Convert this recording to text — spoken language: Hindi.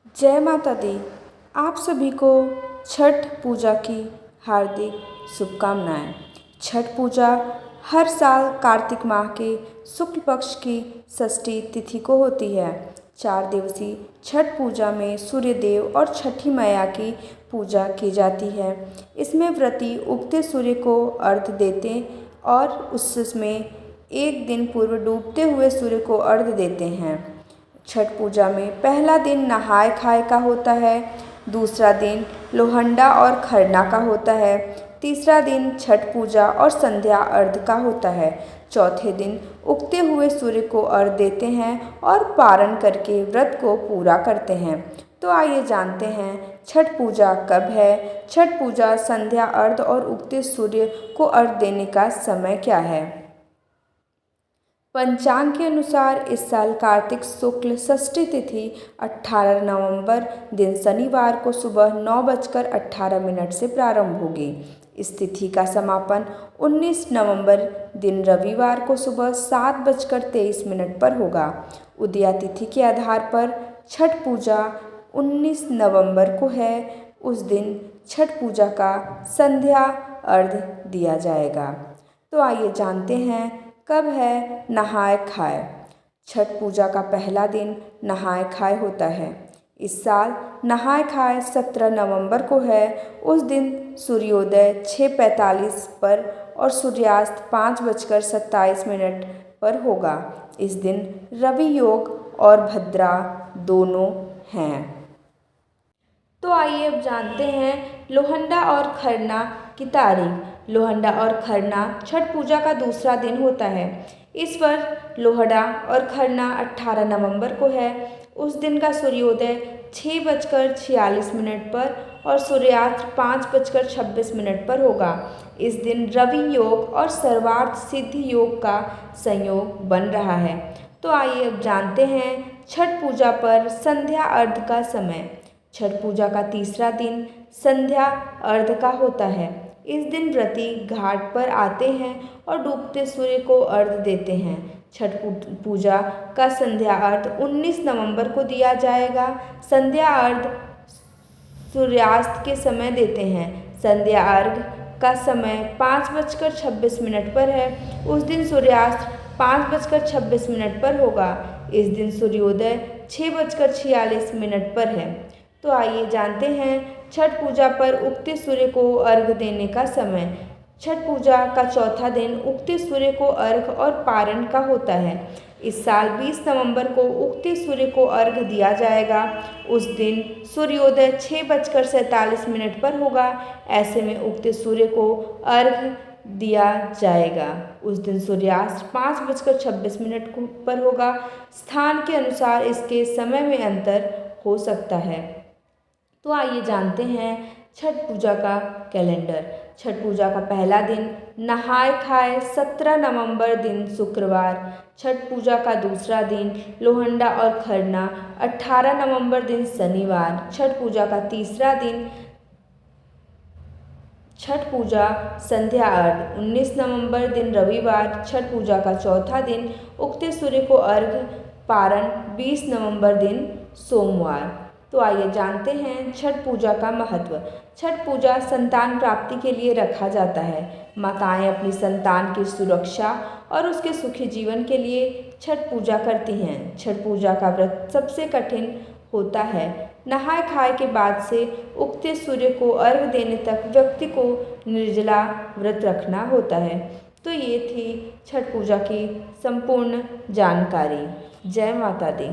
जय माता दी। आप सभी को छठ पूजा की हार्दिक शुभकामनाएं। छठ पूजा हर साल कार्तिक माह के शुक्ल पक्ष की षष्ठी तिथि को होती है। 4 दिवसीय छठ पूजा में सूर्य देव और छठी मैया की पूजा की जाती है। इसमें व्रती उगते सूर्य को अर्घ्य देते और उसमें एक दिन पूर्व डूबते हुए सूर्य को अर्घ्य देते हैं। छठ पूजा में पहला दिन नहाय खाए का होता है, दूसरा दिन लोहंडा और खरना का होता है, तीसरा दिन छठ पूजा और संध्या अर्घ्य का होता है, चौथे दिन उगते हुए सूर्य को अर्घ्य देते हैं और पारण करके व्रत को पूरा करते हैं। तो आइए जानते हैं छठ पूजा कब है। छठ पूजा संध्या अर्घ्य और उगते सूर्य को अर्घ्य देने का समय क्या है। पंचांग के अनुसार इस साल कार्तिक शुक्ल षष्ठी तिथि 18 नवंबर दिन शनिवार को सुबह 9:18 से प्रारंभ होगी। इस तिथि का समापन 19 नवंबर दिन रविवार को सुबह 7:23 पर होगा। उदया तिथि के आधार पर छठ पूजा 19 नवंबर को है। उस दिन छठ पूजा का संध्या अर्घ्य दिया जाएगा। तो आइए जानते हैं कब है नहाय खाए। छठ पूजा का पहला दिन नहाय खाए होता है। इस साल नहाय खाए 17 नवंबर को है। उस दिन सूर्योदय 6:45 पर और सूर्यास्त 5:27 पर होगा। इस दिन रवि योग और भद्रा दोनों हैं। तो आइए अब जानते हैं लोहंडा और खरना की तारीख। लोहंडा और खरना छठ पूजा का दूसरा दिन होता है। इस पर लोहड़ा और खरना 18 नवंबर को है। उस दिन का सूर्योदय 6:46 पर और सूर्यास्त 5:26 पर होगा। इस दिन रवि योग और सर्वार्थ सिद्धि योग का संयोग बन रहा है। तो आइए अब जानते हैं छठ पूजा पर संध्या अर्घ्य का समय। छठ पूजा का तीसरा दिन संध्या अर्घ्य का होता है। इस दिन व्रती घाट पर आते हैं और डूबते सूर्य को अर्घ्य देते हैं। छठ पूजा का संध्या अर्घ्य 19 नवंबर को दिया जाएगा। संध्या अर्घ्य सूर्यास्त के समय देते हैं। संध्या अर्घ्य का समय 5:26 पर है। उस दिन सूर्यास्त 5:26 पर होगा। इस दिन सूर्योदय 6:46 पर है। तो आइए जानते हैं छठ पूजा पर उगते सूर्य को अर्घ्य देने का समय। छठ पूजा का चौथा दिन उगते सूर्य को अर्घ्य और पारण का होता है। इस साल 20 नवंबर को उगते सूर्य को अर्घ्य दिया जाएगा। उस दिन सूर्योदय 6:47 पर होगा। ऐसे में उगते सूर्य को अर्घ्य दिया जाएगा। उस दिन सूर्यास्त 5:26 पर होगा। स्थान के अनुसार इसके समय में अंतर हो सकता है। तो आइए जानते हैं छठ पूजा का कैलेंडर। छठ पूजा का पहला दिन नहाय खाए 17 नवंबर दिन शुक्रवार। छठ पूजा का दूसरा दिन लोहंडा और खरना 18 नवंबर दिन शनिवार। छठ पूजा का तीसरा दिन छठ पूजा संध्या अर्घ्य 19 नवंबर दिन रविवार। छठ पूजा का चौथा दिन उगते सूर्य को अर्घ्य पारण 20 नवंबर दिन सोमवार। तो आइए जानते हैं छठ पूजा का महत्व। छठ पूजा संतान प्राप्ति के लिए रखा जाता है। माताएं अपनी संतान की सुरक्षा और उसके सुखी जीवन के लिए छठ पूजा करती हैं। छठ पूजा का व्रत सबसे कठिन होता है। नहाय खाए के बाद से उगते सूर्य को अर्घ्य देने तक व्यक्ति को निर्जला व्रत रखना होता है। तो ये थी छठ पूजा की संपूर्ण जानकारी। जय माता दी।